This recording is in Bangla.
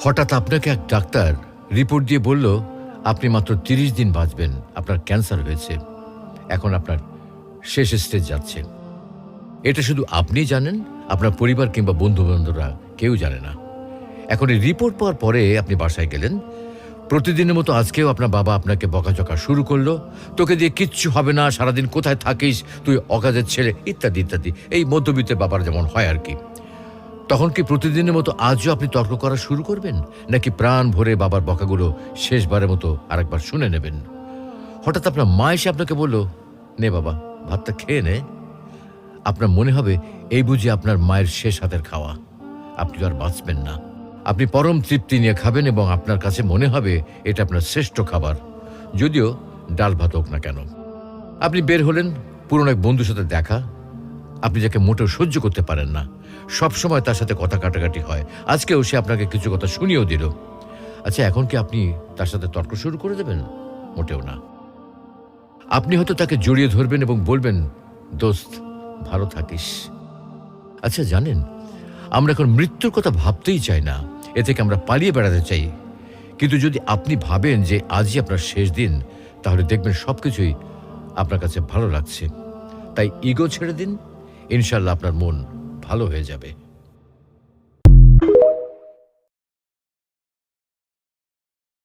হঠাৎ আপনাকে এক ডাক্তার রিপোর্ট দিয়ে বলল আপনি মাত্র ৩০ দিন বাঁচবেন, আপনার ক্যান্সার হয়েছে, এখন আপনার শেষ স্টেজ যাচ্ছে। এটা শুধু আপনিই জানেন, আপনার পরিবার কিংবা বন্ধুবান্ধবরা কেউ জানে না। এখন এই রিপোর্ট পাওয়ার পরে আপনি বাসায় গেলেন। প্রতিদিনের মতো আজকেও আপনার বাবা আপনাকে বকাঝকা শুরু করলো, তোকে দিয়ে কিচ্ছু হবে না, সারাদিন কোথায় থাকিস তুই, অকাজের ছেলে, ইত্যাদি ইত্যাদি। এই মধ্যবিত্তের বাবার যেমন হয় আর কি। তখন কি প্রতিদিনের মতো আজও আপনি তর্ক করা শুরু করবেন, নাকি প্রাণ ভরে বাবার বকাগুলো শেষবারের মতো আরেকবার শুনে নেবেন? হঠাৎ আপনার মা এসে আপনাকে বলল, নে বাবা ভাতটা খেয়ে নে। আপনার মনে হবে এই বুঝি আপনার মায়ের শেষ হাতের খাওয়া, আপনি আর বাঁচবেন না। আপনি পরম তৃপ্তি নিয়ে খাবেন এবং আপনার কাছে মনে হবে এটা আপনার শ্রেষ্ঠ খাবার, যদিও ডাল ভাত হোক না কেন। আপনি বের হলেন, পুরনো এক বন্ধুর সাথে দেখা, আপনি যাকে মোটেও সহ্য করতে পারেন না, সবসময় তার সাথে কথা কাটাকাটি হয়, আজকেও সে আপনাকে কিছু কথা শুনিয়েও দিল। আচ্ছা, এখন কি আপনি তার সাথে তর্ক শুরু করে দেবেন? মোটেও না। আপনি হয়তো তাকে জড়িয়ে ধরবেন এবং বলবেন, দোস্ত ভালো থাকিস। আচ্ছা জানেন, আমরা এখন মৃত্যুর কথা ভাবতেই চাই না, এ থেকে আমরা পালিয়ে বেড়াতে চাই। কিন্তু যদি আপনি ভাবেন যে আজই আপনার শেষ দিন, তাহলে দেখবেন সবকিছুই আপনার কাছে ভালো লাগছে। তাই ইগো ছেড়ে দিন, ইনশাল্লাহ আপনার মন ভালো হয়ে যাবে।